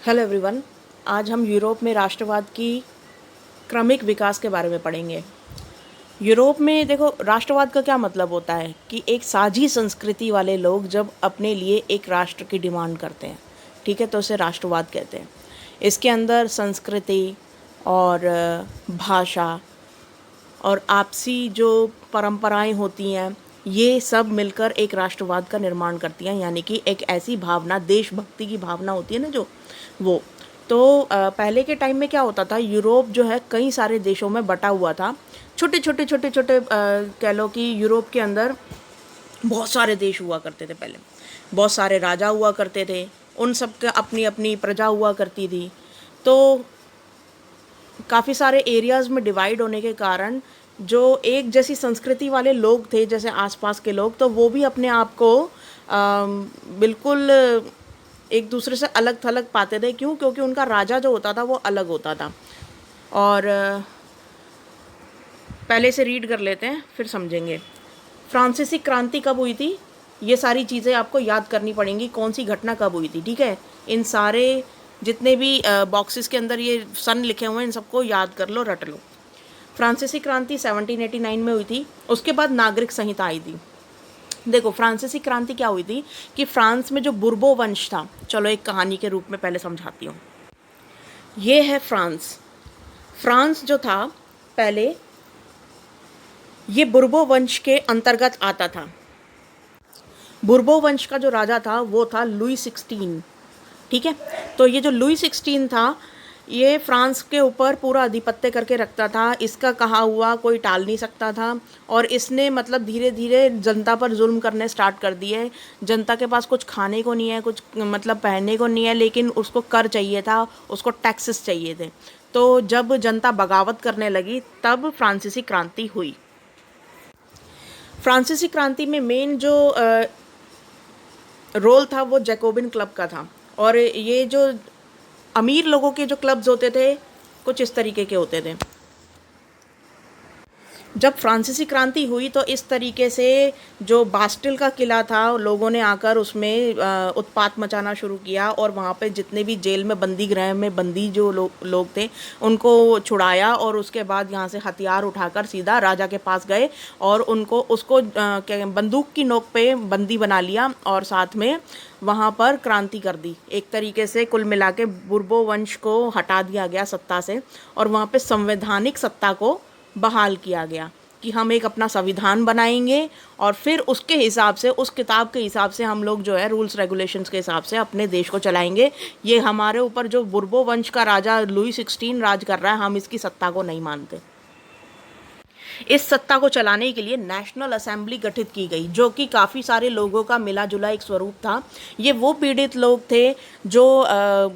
Hello everyone. आज हम Europe में राष्ट्रवाद की क्रमिक विकास के बारे में पढ़ेंगे। यूरोप में देखो, राष्ट्रवाद का क्या मतलब होता है कि एक साझी संस्कृति वाले लोग जब अपने लिए एक राष्ट्र की डिमांड करते हैं, ठीक है, तो उसे राष्ट्रवाद कहते हैं। इसके अंदर संस्कृति और भाषा और आपसी जो परंपराएं होती हैं, ये सब मिलकर एक राष्ट्रवाद का निर्माण करती हैं। यानी कि एक ऐसी भावना, देशभक्ति की भावना होती है ना, जो वो तो पहले के टाइम में क्या होता था, यूरोप जो है कई सारे देशों में बटा हुआ था। छोटे छोटे छोटे छोटे कह लो कि यूरोप के अंदर बहुत सारे देश हुआ करते थे। पहले बहुत सारे राजा हुआ करते थे, उन सब के अपनी अपनी प्रजा हुआ करती थी। तो काफ़ी सारे एरियाज़ में डिवाइड होने के कारण जो एक जैसी संस्कृति वाले लोग थे, जैसे आसपास के लोग, तो वो भी अपने आप को बिल्कुल एक दूसरे से अलग थलग पाते थे। क्यों? क्योंकि उनका राजा जो होता था वो अलग होता था। और पहले से रीड कर लेते हैं, फिर समझेंगे। फ्रांसीसी क्रांति कब हुई थी, ये सारी चीज़ें आपको याद करनी पड़ेंगी, कौन सी घटना कब हुई थी, ठीक है। इन सारे जितने भी बॉक्सेस के अंदर ये सन लिखे हुए हैं, इन सबको याद कर लो, रट लो। फ्रांसीसी क्रांति 1789 में हुई थी। उसके बाद नागरिक संहिता आई थी। देखो, फ्रांसीसी क्रांति क्या हुई थी कि फ्रांस में जो बुर्बो वंश था, चलो एक कहानी के रूप में पहले समझाती हूँ। ये है फ्रांस। फ्रांस जो था पहले, ये बुर्बो वंश के अंतर्गत आता था। बुर्बो वंश का जो राजा था वो था लुई 16, ठीक है। तो ये जो लुई 16 था, ये फ्रांस के ऊपर पूरा आधिपत्य करके रखता था। इसका कहा हुआ कोई टाल नहीं सकता था। और इसने मतलब धीरे धीरे जनता पर जुल्म करने स्टार्ट कर दिए। जनता के पास कुछ खाने को नहीं है, कुछ मतलब पहनने को नहीं है, लेकिन उसको कर चाहिए था, उसको टैक्सेस चाहिए थे। तो जब जनता बगावत करने लगी, तब फ्रांसीसी क्रांति हुई। फ्रांसीसी क्रांति में मेन जो रोल था वो जैकोबिन क्लब का था। और ये जो अमीर लोगों के जो क्लब्स होते थे, कुछ इस तरीके के होते थे। जब फ्रांसीसी क्रांति हुई तो इस तरीके से जो बास्टिल का किला था, लोगों ने आकर उसमें उत्पात मचाना शुरू किया। और वहाँ पे जितने भी जेल में बंदी गृह में बंदी जो लोग थे, उनको छुड़ाया। और उसके बाद यहाँ से हथियार उठाकर सीधा राजा के पास गए और उसको क्या बंदूक की नोक पे बंदी बना लिया और साथ में वहाँ पर क्रांति कर दी। एक तरीके से कुल मिला के बुर्बो वंश को हटा दिया गया सत्ता से, और वहाँ पे संवैधानिक सत्ता को बहाल किया गया कि हम एक अपना संविधान बनाएंगे और फिर उसके हिसाब से, उस किताब के हिसाब से हम लोग जो है रूल्स रेगुलेशंस के हिसाब से अपने देश को चलाएंगे। ये हमारे ऊपर जो बुर्बो वंश का राजा लुई 16 राज कर रहा है, हम इसकी सत्ता को नहीं मानते। इस सत्ता को चलाने के लिए नेशनल असेंबली गठित की गई, जो कि काफ़ी सारे लोगों का मिला जुला एक स्वरूप था। ये वो पीड़ित लोग थे जो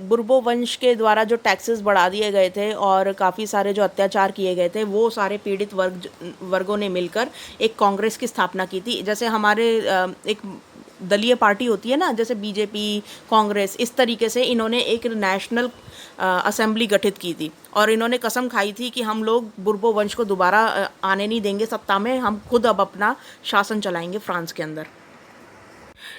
बुर्बो वंश के द्वारा जो टैक्सेस बढ़ा दिए गए थे और काफ़ी सारे जो अत्याचार किए गए थे, वो सारे पीड़ित वर्गों ने मिलकर एक कांग्रेस की स्थापना की थी। जैसे हमारे एक दलीय पार्टी होती है ना, जैसे बीजेपी, कांग्रेस, इस तरीके से इन्होंने एक नेशनल असेंबली गठित की थी। और इन्होंने कसम खाई थी कि हम लोग बुर्बो वंश को दोबारा आने नहीं देंगे सत्ता में, हम खुद अब अपना शासन चलाएंगे फ्रांस के अंदर।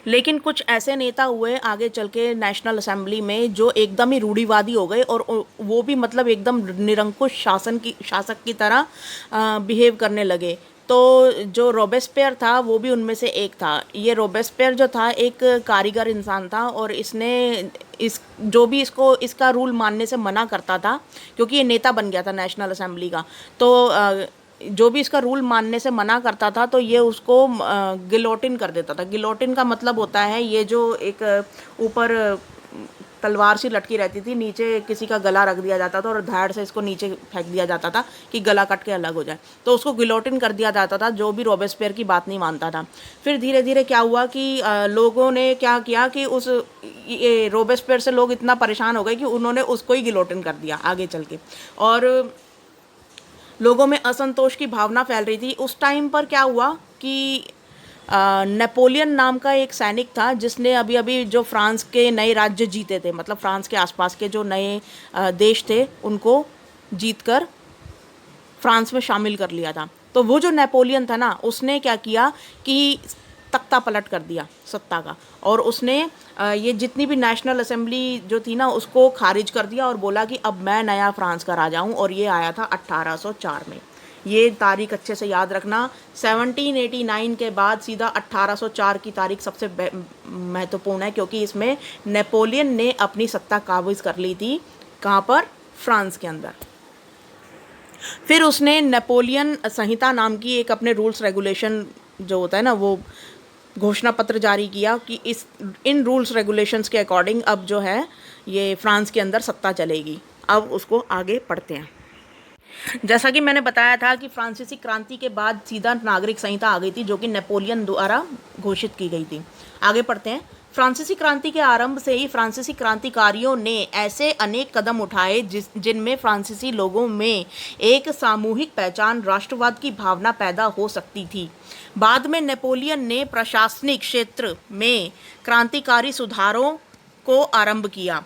लेकिन कुछ ऐसे नेता हुए आगे चल के नेशनल असेंबली में जो एकदम ही रूढ़िवादी हो गए, और वो भी मतलब एकदम निरंकुश शासक की तरह बिहेव करने लगे। तो जो रोबेस्पियर था वो भी उनमें से एक था। ये रोबेस्पियर जो था एक कारीगर इंसान था, और इसने इस जो भी इसका रूल मानने से मना करता था, क्योंकि ये नेता बन गया था नेशनल असेंबली का। तो जो भी इसका रूल मानने से मना करता था, तो ये उसको गिलोटिन कर देता था। गिलोटिन का मतलब होता है ये जो एक ऊपर तलवार सी लटकी रहती थी, नीचे किसी का गला रख दिया जाता था और धाड़ से इसको नीचे फेंक दिया जाता था कि गला कट के अलग हो जाए। तो उसको गिलोटिन कर दिया जाता था, जो भी रोबेस्पियर की बात नहीं मानता था। फिर धीरे धीरे क्या हुआ कि लोगों ने क्या किया कि ये रोबेस्पियर से लोग इतना परेशान हो गए कि उन्होंने उसको ही गिलोटिन कर दिया आगे चल के। और लोगों में असंतोष की भावना फैल रही थी। उस टाइम पर क्या हुआ कि नेपोलियन नाम का एक सैनिक था, जिसने अभी अभी जो फ्रांस के नए राज्य जीते थे, मतलब फ्रांस के आसपास के जो नए देश थे, उनको जीतकर फ्रांस में शामिल कर लिया था। तो वो जो नेपोलियन था ना, उसने क्या किया कि तख्ता पलट कर दिया सत्ता का, और उसने ये जितनी भी नेशनल असेंबली जो थी ना उसको खारिज कर दिया और बोला कि अब मैं नया फ्रांस का राजा हूँ। और ये आया था 1804 में। ये तारीख अच्छे से याद रखना। 1789 के बाद सीधा 1804 की तारीख सबसे महत्वपूर्ण है, क्योंकि इसमें नेपोलियन ने अपनी सत्ता काबिज कर ली थी। कहाँ पर? फ्रांस के अंदर। फिर उसने नेपोलियन संहिता नाम की एक अपने रूल्स रेगुलेशन जो होता है ना वो घोषणा पत्र जारी किया कि इन रूल्स रेगुलेशंस के अकॉर्डिंग अब जो है ये फ्रांस के अंदर सत्ता चलेगी। अब उसको आगे पढ़ते हैं। जैसा कि मैंने बताया था कि फ्रांसीसी क्रांति के बाद सीधा नागरिक संहिता आ गई थी, जो कि नेपोलियन द्वारा घोषित की गई थी। आगे पढ़ते हैं। फ्रांसीसी क्रांति के आरंभ से ही फ्रांसीसी क्रांतिकारियों ने ऐसे अनेक कदम उठाए जिनमें फ्रांसीसी लोगों में एक सामूहिक पहचान, राष्ट्रवाद की भावना पैदा हो सकती थी। बाद में नेपोलियन ने प्रशासनिक क्षेत्र में क्रांतिकारी सुधारों को आरंभ किया,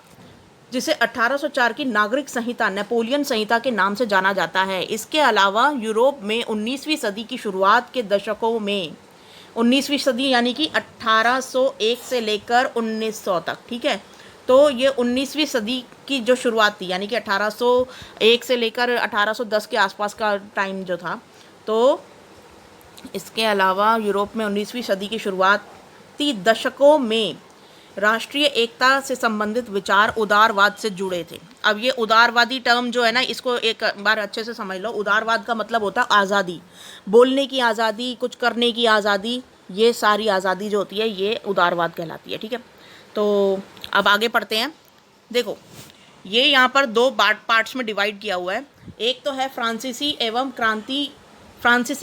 जिसे 1804 की नागरिक संहिता नेपोलियन संहिता के नाम से जाना जाता है। इसके अलावा यूरोप में 19वीं सदी की शुरुआत के दशकों में, 19वीं सदी यानी कि 1801 से लेकर 1900 तक, ठीक है, तो ये 19वीं सदी की जो शुरुआत थी यानी कि 1801 से लेकर 1810 के आसपास का टाइम जो था। तो इसके अलावा यूरोप में 19वीं सदी की शुरुआती दशकों में राष्ट्रीय एकता से संबंधित विचार उदारवाद से जुड़े थे। अब ये उदारवादी टर्म जो है ना, इसको एक बार अच्छे से समझ लो। उदारवाद का मतलब होता है आज़ादी, बोलने की आज़ादी, कुछ करने की आज़ादी, ये सारी आज़ादी जो होती है ये उदारवाद कहलाती है, ठीक है। तो अब आगे पढ़ते हैं। देखो ये यहाँ पर दो पार्ट्स में डिवाइड किया हुआ है। एक तो है फ्रांसीसी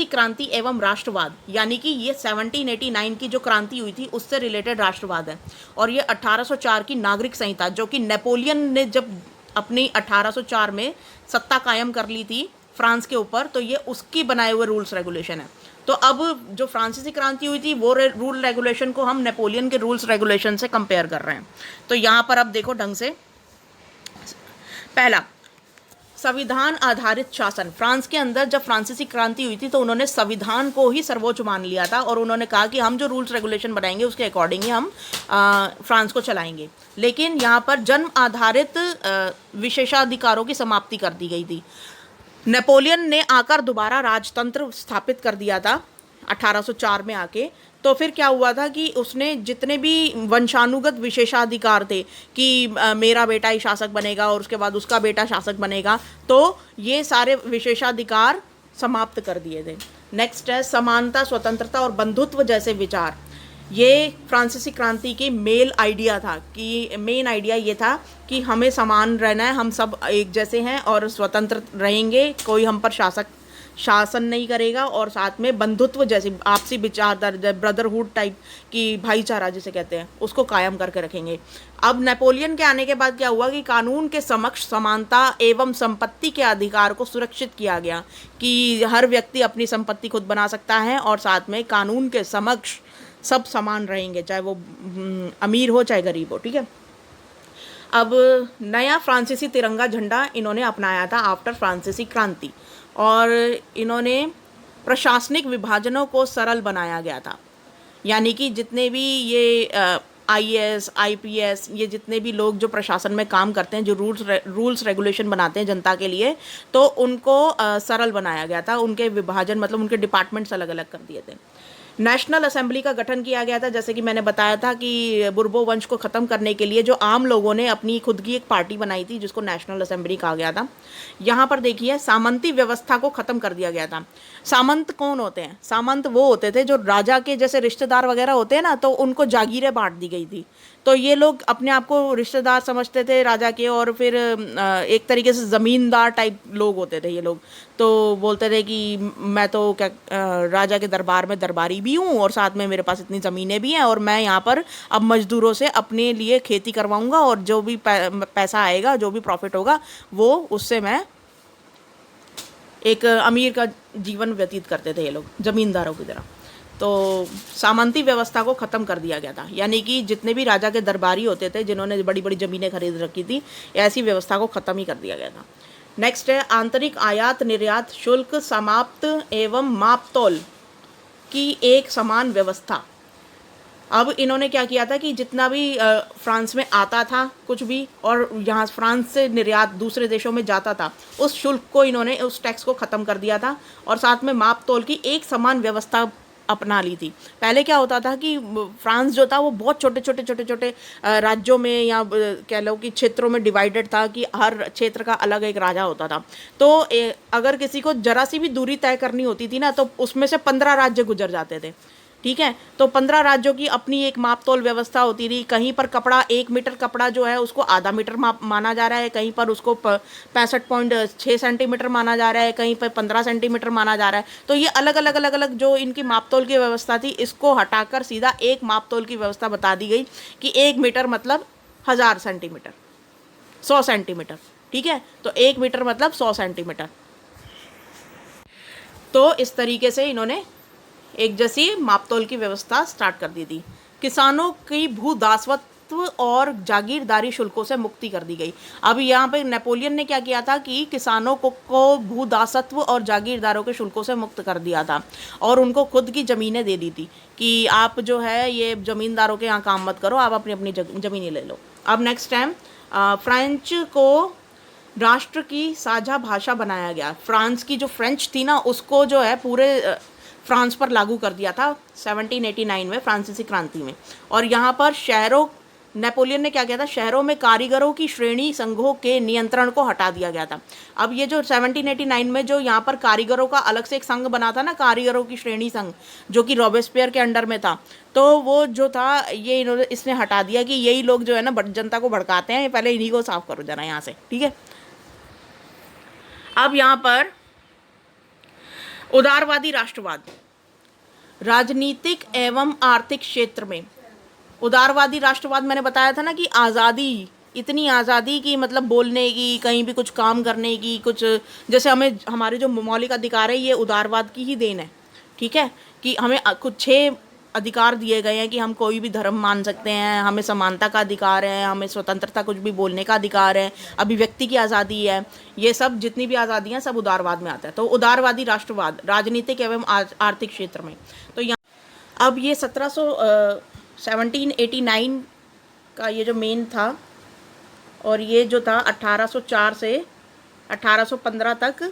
क्रांति एवं राष्ट्रवाद, यानी कि ये 1789 की जो क्रांति हुई थी उससे रिलेटेड राष्ट्रवाद है। और ये 1804 की नागरिक संहिता, जो कि नेपोलियन ने जब अपनी 1804 में सत्ता कायम कर ली थी फ्रांस के ऊपर, तो ये उसकी बनाए हुए रूल्स रेगुलेशन है। तो अब जो फ्रांसीसी क्रांति हुई थी वो रूल रेगुलेशन को हम नेपोलियन के रूल्स रेगुलेशन से कंपेयर कर रहे हैं। तो यहाँ पर अब देखो ढंग से। पहला, संविधान आधारित शासन। फ्रांस के अंदर जब फ्रांसीसी क्रांति हुई थी तो उन्होंने संविधान को ही सर्वोच्च मान लिया था, और उन्होंने कहा कि हम जो रूल्स रेगुलेशन बनाएंगे उसके अकॉर्डिंग ही हम फ्रांस को चलाएंगे। लेकिन यहाँ पर जन्म आधारित विशेषाधिकारों की समाप्ति कर दी गई थी। नेपोलियन ने आकर दोबारा राजतंत्र स्थापित कर दिया था 1804 में आके। तो फिर क्या हुआ था कि उसने जितने भी वंशानुगत विशेषाधिकार थे कि मेरा बेटा ही शासक बनेगा और उसके बाद उसका बेटा शासक बनेगा, तो ये सारे विशेषाधिकार समाप्त कर दिए थे। नेक्स्ट है समानता, स्वतंत्रता और बंधुत्व जैसे विचार। ये फ्रांसीसी क्रांति की मेन आइडिया ये था कि हमें समान रहना है, हम सब एक जैसे हैं और स्वतंत्र रहेंगे, कोई हम पर शासन नहीं करेगा, और साथ में बंधुत्व जैसी आपसी विचारधारा, ब्रदरहुड टाइप की भाईचारा जिसे कहते हैं, उसको कायम करके रखेंगे। अब नेपोलियन के आने के बाद क्या हुआ कि कानून के समक्ष समानता एवं संपत्ति के अधिकार को सुरक्षित किया गया कि हर व्यक्ति अपनी संपत्ति खुद बना सकता है, और साथ में कानून के समक्ष सब समान रहेंगे, चाहे वो अमीर हो चाहे गरीब हो, ठीक है। अब नया फ्रांसीसी तिरंगा झंडा इन्होंने अपनाया था आफ्टर फ्रांसीसी क्रांति, और इन्होंने प्रशासनिक विभाजनों को सरल बनाया गया था। यानी कि जितने भी ये IAS, IPS, ये जितने भी लोग जो प्रशासन में काम करते हैं, जो रूल्स रेगुलेशन बनाते हैं जनता के लिए, तो उनको सरल बनाया गया था। उनके विभाजन मतलब उनके डिपार्टमेंट्स अलग अलग कर दिए थे। नेशनल असेंबली का गठन किया गया था, जैसे कि मैंने बताया था कि बुर्बो वंश को ख़त्म करने के लिए जो आम लोगों ने अपनी खुद की एक पार्टी बनाई थी जिसको नेशनल असेंबली कहा गया था। यहाँ पर देखिए सामंती व्यवस्था को ख़त्म कर दिया गया था। सामंत कौन होते हैं? सामंत वो होते थे जो राजा के जैसे रिश्तेदार वगैरह होते हैं ना, तो उनको जागीरें बांट दी गई थी। तो ये लोग अपने आप को रिश्तेदार समझते थे राजा के, और फिर एक तरीके से ज़मींदार टाइप लोग होते थे ये लोग। तो बोलते थे कि मैं तो क्या राजा के दरबार में दरबारी भी हूँ, और साथ में मेरे पास इतनी ज़मीनें भी हैं, और मैं यहाँ पर अब मज़दूरों से अपने लिए खेती करवाऊँगा, और जो भी पैसा आएगा, जो भी प्रॉफिट होगा, वो उससे मैं एक अमीर का जीवन व्यतीत करते थे ये लोग, ज़मींदारों की तरह। तो सामंती व्यवस्था को ख़त्म कर दिया गया था, यानी कि जितने भी राजा के दरबारी होते थे जिन्होंने बड़ी बड़ी ज़मीनें खरीद रखी थी, ऐसी व्यवस्था को ख़त्म ही कर दिया गया था। नेक्स्ट है आंतरिक आयात निर्यात शुल्क समाप्त एवं मापतोल की एक समान व्यवस्था। अब इन्होंने क्या किया था कि जितना भी फ्रांस में आता था कुछ भी, और यहाँ फ्रांस से निर्यात दूसरे देशों में जाता था, उस शुल्क को इन्होंने, उस टैक्स को ख़त्म कर दिया था, और साथ में माप तोल की एक समान व्यवस्था अपना ली थी। पहले क्या होता था कि फ्रांस जो था वो बहुत छोटे छोटे राज्यों में या कह लो कि क्षेत्रों में डिवाइडेड था, कि हर क्षेत्र का अलग एक राजा होता था। तो अगर किसी को जरा सी भी दूरी तय करनी होती थी ना, तो उसमें से 15 राज्य गुजर जाते थे। ठीक है, तो 15 राज्यों की अपनी एक माप तोल व्यवस्था होती थी। कहीं पर कपड़ा 1 मीटर कपड़ा जो है उसको आधा मीटर माप माना जा रहा है, कहीं पर उसको 65.6 सेंटीमीटर माना जा रहा है, कहीं पर 15 सेंटीमीटर माना जा रहा है। तो ये अलग अलग अलग अलग जो इनकी माप तोल की व्यवस्था थी, इसको हटाकर सीधा एक माप तोल की व्यवस्था बता दी गई कि 1 मीटर मतलब 1000 सेंटीमीटर, 100 सेंटीमीटर। ठीक है, तो 1 मीटर मतलब 100 सेंटीमीटर। तो इस तरीके से इन्होंने एक जैसी मापतोल की व्यवस्था स्टार्ट कर दी थी। किसानों की भू दासत्व और जागीरदारी शुल्कों से मुक्ति कर दी गई। अब यहाँ पे नेपोलियन ने क्या किया था कि किसानों को भू दासत्व और जागीरदारों के शुल्कों से मुक्त कर दिया था, और उनको खुद की ज़मीनें दे दी थी कि आप जो है ये ज़मींदारों के यहाँ काम मत करो, आप अपनी अपनी ज़मीनें ले लो। अब नेक्स्ट टाइम फ्रेंच को राष्ट्र की साझा भाषा बनाया गया। फ्रांस की जो फ्रेंच थी ना, उसको जो है पूरे फ्रांस पर लागू कर दिया था 1789 में, फ्रांसीसी क्रांति में। और यहाँ पर शहरों, नेपोलियन ने क्या किया था, शहरों में कारीगरों की श्रेणी संघों के नियंत्रण को हटा दिया गया था। अब ये जो 1789 में जो यहाँ पर कारीगरों का अलग से एक संघ बना था ना, कारीगरों की श्रेणी संघ, जो कि रॉबेस्पियर के अंडर में था, तो वो जो था ये इन्होंने इसने हटा दिया कि यही लोग जो है ना जनता को भड़काते हैं, पहले इन्हीं को साफ करो जरा यहाँ से। ठीक है, अब यहाँ पर उदारवादी राष्ट्रवाद, राजनीतिक एवं आर्थिक क्षेत्र में उदारवादी राष्ट्रवाद, मैंने बताया था ना कि आज़ादी, इतनी आज़ादी की मतलब बोलने की, कहीं भी कुछ काम करने की, कुछ जैसे हमें हमारे जो मौलिक अधिकार है ये उदारवाद की ही देन है। ठीक है, कि हमें कुछ 6 अधिकार दिए गए हैं कि हम कोई भी धर्म मान सकते हैं, हमें समानता का अधिकार है, हमें स्वतंत्रता, कुछ भी बोलने का अधिकार है, अभिव्यक्ति की आज़ादी है। ये सब जितनी भी आज़ादियाँ सब उदारवाद में आता है। तो उदारवादी राष्ट्रवाद राजनीतिक एवं आर्थिक क्षेत्र में। तो यहाँ अब ये 1789 का ये जो मेन था, और ये जो था 1804 से 1815 तक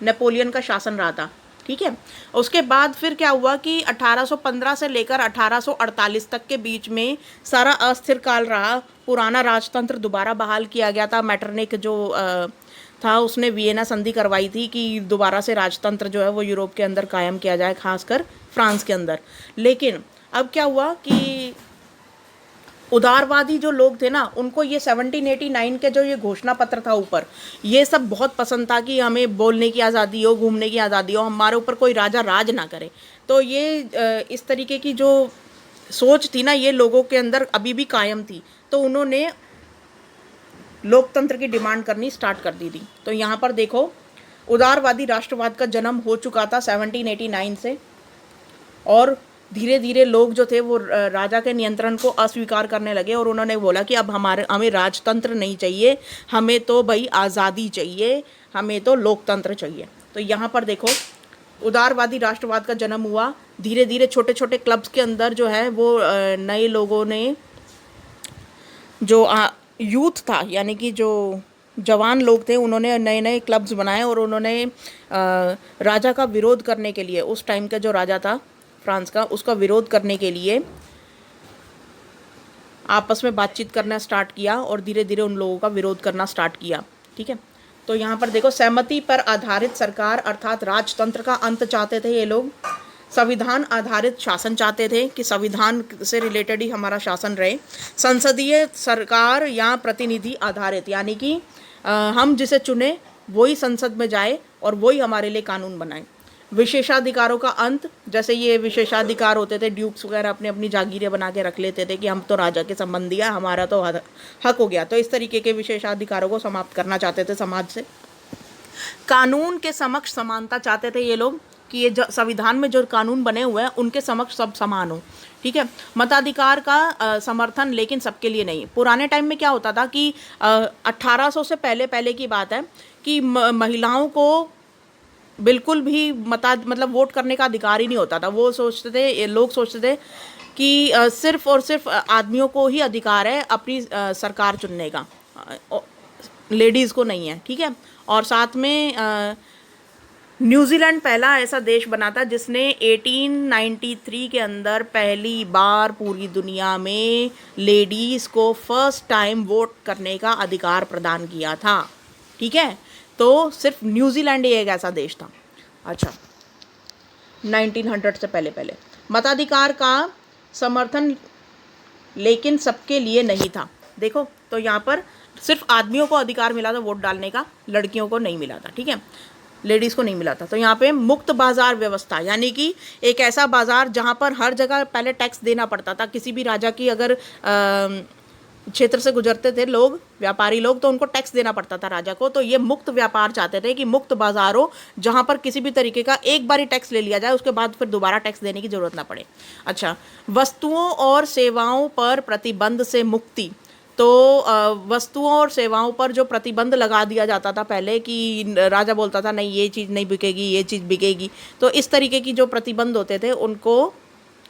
नेपोलियन का शासन रहा था। ठीक है, उसके बाद फिर क्या हुआ कि 1815 से लेकर 1848 तक के बीच में सारा अस्थिर काल रहा। पुराना राजतंत्र दोबारा बहाल किया गया था। मैटरनिक जो था उसने वियना संधि करवाई थी कि दोबारा से राजतंत्र जो है वो यूरोप के अंदर कायम किया जाए, खासकर फ्रांस के अंदर। लेकिन अब क्या हुआ कि उदारवादी जो लोग थे ना, उनको ये 1789 के जो ये घोषणा पत्र था ऊपर, ये सब बहुत पसंद था कि हमें बोलने की आज़ादी हो, घूमने की आज़ादी हो, हमारे ऊपर कोई राजा राज ना करे। तो ये इस तरीके की जो सोच थी ना, ये लोगों के अंदर अभी भी कायम थी। तो उन्होंने लोकतंत्र की डिमांड करनी स्टार्ट कर दी थी। तो यहाँ पर देखो, उदारवादी राष्ट्रवाद का जन्म हो चुका था 1789 से, और धीरे धीरे लोग जो थे वो राजा के नियंत्रण को अस्वीकार करने लगे, और उन्होंने बोला कि अब हमें राजतंत्र नहीं चाहिए, हमें तो भाई आज़ादी चाहिए, हमें तो लोकतंत्र चाहिए। तो यहाँ पर देखो, उदारवादी राष्ट्रवाद का जन्म हुआ। धीरे धीरे छोटे छोटे क्लब्स के अंदर जो है वो नए लोगों ने, जो यूथ था यानी कि जो जवान लोग थे, उन्होंने नए नए क्लब्स बनाए, और उन्होंने राजा का विरोध करने के लिए, उस टाइम का जो राजा था फ्रांस का, उसका विरोध करने के लिए आपस में बातचीत करना स्टार्ट किया, और धीरे धीरे उन लोगों का विरोध करना स्टार्ट किया। ठीक है, तो यहाँ पर देखो, सहमति पर आधारित सरकार अर्थात राजतंत्र का अंत चाहते थे ये लोग। संविधान आधारित शासन चाहते थे कि संविधान से रिलेटेड ही हमारा शासन रहे। संसदीय सरकार या प्रतिनिधि आधारित, यानी कि हम जिसे चुने वही संसद में जाए और वही हमारे लिए कानून बनाए। विशेषाधिकारों का अंत, जैसे ये विशेषाधिकार होते थे, ड्यूक्स वगैरह अपने अपनी जागीरें बना के रख लेते थे कि हम तो राजा के संबंधी हैं, हमारा तो हक हो गया। तो इस तरीके के विशेषाधिकारों को समाप्त करना चाहते थे समाज से। कानून के समक्ष समानता चाहते थे ये लोग कि ये संविधान में जो कानून बने हुए हैं उनके समक्ष सब समान हो। ठीक है, मताधिकार का समर्थन, लेकिन सबके लिए नहीं। पुराने टाइम में क्या होता था कि 1800 से पहले की बात है कि महिलाओं को बिल्कुल भी मतलब वोट करने का अधिकार ही नहीं होता था। वो सोचते थे, लोग सोचते थे कि सिर्फ और सिर्फ आदमियों को ही अधिकार है अपनी सरकार चुनने का, लेडीज़ को नहीं है, ठीक है। और साथ में न्यूजीलैंड पहला ऐसा देश बना था जिसने 1893 के अंदर पहली बार पूरी दुनिया में लेडीज़ को फर्स्ट टाइम वोट करने का अधिकार प्रदान किया था, ठीक है। तो सिर्फ न्यूजीलैंड ही एक ऐसा देश था। अच्छा, 1900 से पहले पहले मताधिकार का समर्थन लेकिन सबके लिए नहीं था। देखो, तो यहाँ पर सिर्फ आदमियों को अधिकार मिला था वोट डालने का, लड़कियों को नहीं मिला था, ठीक है, लेडीज़ को नहीं मिला था। तो यहाँ पे मुक्त बाजार व्यवस्था, यानी कि एक ऐसा बाजार जहाँ पर हर जगह पहले टैक्स देना पड़ता था। किसी भी राजा की अगर क्षेत्र से गुजरते थे लोग, व्यापारी लोग, तो उनको टैक्स देना पड़ता था राजा को। तो ये मुक्त व्यापार चाहते थे कि मुक्त बाजार हो, जहाँ पर किसी भी तरीके का एक बार ही टैक्स ले लिया जाए, उसके बाद फिर दोबारा टैक्स देने की जरूरत ना पड़े। अच्छा, वस्तुओं और सेवाओं पर प्रतिबंध से मुक्ति। तो वस्तुओं और सेवाओं पर जो प्रतिबंध लगा दिया जाता था पहले, कि राजा बोलता था नहीं ये चीज़ नहीं बिकेगी, ये चीज़ बिकेगी, तो इस तरीके की जो प्रतिबंध होते थे उनको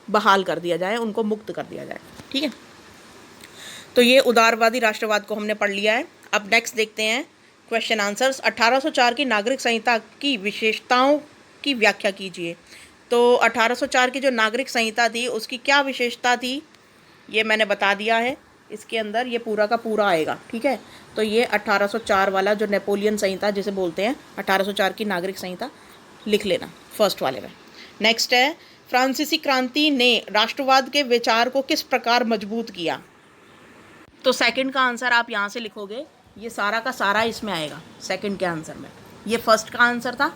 बहाल कर दिया जाए, उनको मुक्त कर दिया जाए, ठीक है। तो ये उदारवादी राष्ट्रवाद को हमने पढ़ लिया है। अब नेक्स्ट देखते हैं क्वेश्चन आंसर्स। 1804 की नागरिक संहिता की विशेषताओं की व्याख्या कीजिए। तो 1804 की जो नागरिक संहिता थी उसकी क्या विशेषता थी, ये मैंने बता दिया है। इसके अंदर ये पूरा का पूरा आएगा, ठीक है। तो ये 1804 वाला जो नेपोलियन संहिता जिसे बोलते हैं, 1804 की नागरिक संहिता लिख लेना फर्स्ट वाले में। नेक्स्ट है, फ्रांसीसी क्रांति ने राष्ट्रवाद के विचार को किस प्रकार मजबूत किया। तो सेकंड का आंसर आप यहाँ से लिखोगे, ये सारा का सारा इसमें आएगा सेकंड के आंसर में। ये फर्स्ट का आंसर था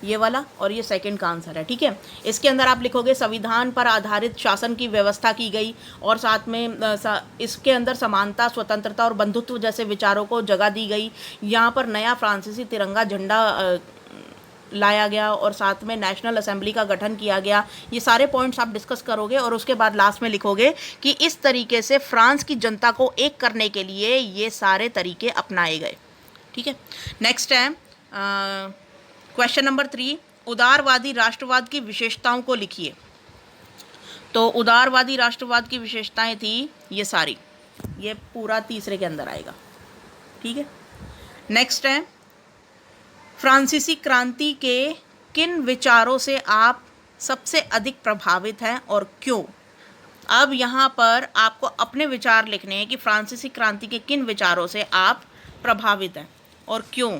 ये वाला, और ये सेकंड का आंसर है, ठीक है। इसके अंदर आप लिखोगे संविधान पर आधारित शासन की व्यवस्था की गई, और साथ में इसके अंदर समानता, स्वतंत्रता और बंधुत्व जैसे विचारों को जगह दी गई। यहाँ पर नया फ्रांसीसी तिरंगा झंडा लाया गया, और साथ में नेशनल असेंबली का गठन किया गया। ये सारे पॉइंट्स आप डिस्कस करोगे, और उसके बाद लास्ट में लिखोगे कि इस तरीके से फ्रांस की जनता को एक करने के लिए ये सारे तरीके अपनाए गए, ठीक है। नेक्स्ट है क्वेश्चन नंबर 3, उदारवादी राष्ट्रवाद की विशेषताओं को लिखिए। तो उदारवादी राष्ट्रवाद की विशेषताएं थी ये सारी, ये पूरा तीसरे के अंदर आएगा, ठीक है। नेक्स्ट है, फ्रांसीसी क्रांति के किन विचारों से आप सबसे अधिक प्रभावित हैं और क्यों। अब यहाँ पर आपको अपने विचार लिखने हैं कि फ्रांसीसी क्रांति के किन विचारों से आप प्रभावित हैं और क्यों।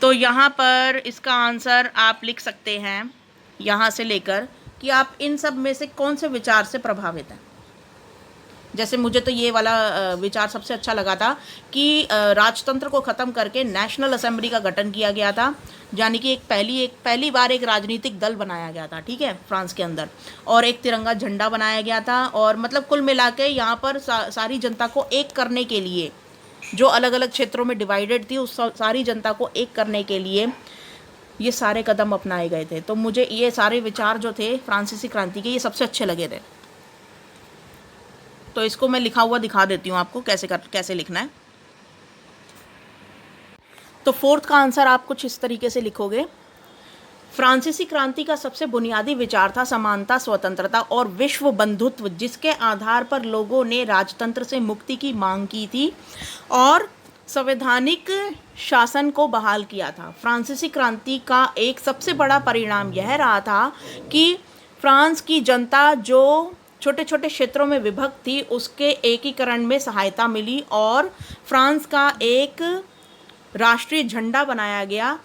तो यहाँ पर इसका आंसर आप लिख सकते हैं यहाँ से लेकर कि आप इन सब में से कौन से विचार से प्रभावित हैं। जैसे मुझे तो ये वाला विचार सबसे अच्छा लगा था कि राजतंत्र को ख़त्म करके नेशनल असेंबली का गठन किया गया था, यानी कि पहली बार एक राजनीतिक दल बनाया गया था, ठीक है, फ्रांस के अंदर, और एक तिरंगा झंडा बनाया गया था। और मतलब कुल मिला के यहाँ पर सारी जनता को एक करने के लिए, जो अलग अलग क्षेत्रों में डिवाइडेड थी, उस सारी जनता को एक करने के लिए ये सारे कदम अपनाए गए थे। तो मुझे ये सारे विचार जो थे फ्रांसीसी क्रांति के, ये सबसे अच्छे लगे थे। तो इसको मैं लिखा हुआ दिखा देती हूँ आपको कैसे लिखना है। तो फोर्थ का आंसर आप कुछ इस तरीके से लिखोगे, फ्रांसीसी क्रांति का सबसे बुनियादी विचार था समानता, स्वतंत्रता और विश्व बंधुत्व, जिसके आधार पर लोगों ने राजतंत्र से मुक्ति की मांग की थी और संवैधानिक शासन को बहाल किया था। फ्रांसीसी क्रांति का एक सबसे बड़ा परिणाम यह रहा था कि फ्रांस की जनता जो छोटे छोटे क्षेत्रों में विभक्त थी, उसके एकीकरण में सहायता मिली, और फ्रांस का एक राष्ट्रीय झंडा बनाया गया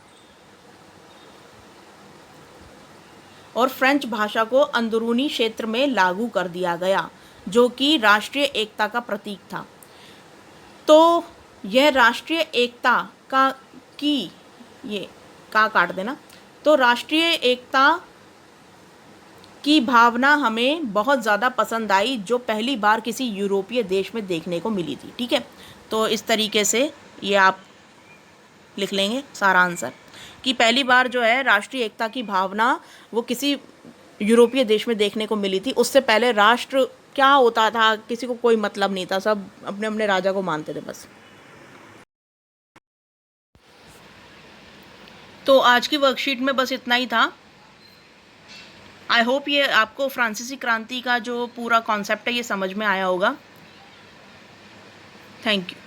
और फ्रेंच भाषा को अंदरूनी क्षेत्र में लागू कर दिया गया, जो कि राष्ट्रीय एकता का प्रतीक था। तो यह राष्ट्रीय एकता काट देना। तो राष्ट्रीय एकता की भावना हमें बहुत ज़्यादा पसंद आई, जो पहली बार किसी यूरोपीय देश में देखने को मिली थी, ठीक है। तो इस तरीके से ये आप लिख लेंगे सारा आंसर कि पहली बार जो है राष्ट्रीय एकता की भावना वो किसी यूरोपीय देश में देखने को मिली थी। उससे पहले राष्ट्र क्या होता था किसी को कोई मतलब नहीं था, सब अपने अपने राजा को मानते थे बस। तो आज की वर्कशीट में बस इतना ही था। आई होप ये आपको फ्रांसीसी क्रांति का जो पूरा कॉन्सेप्ट है ये समझ में आया होगा। Thank you.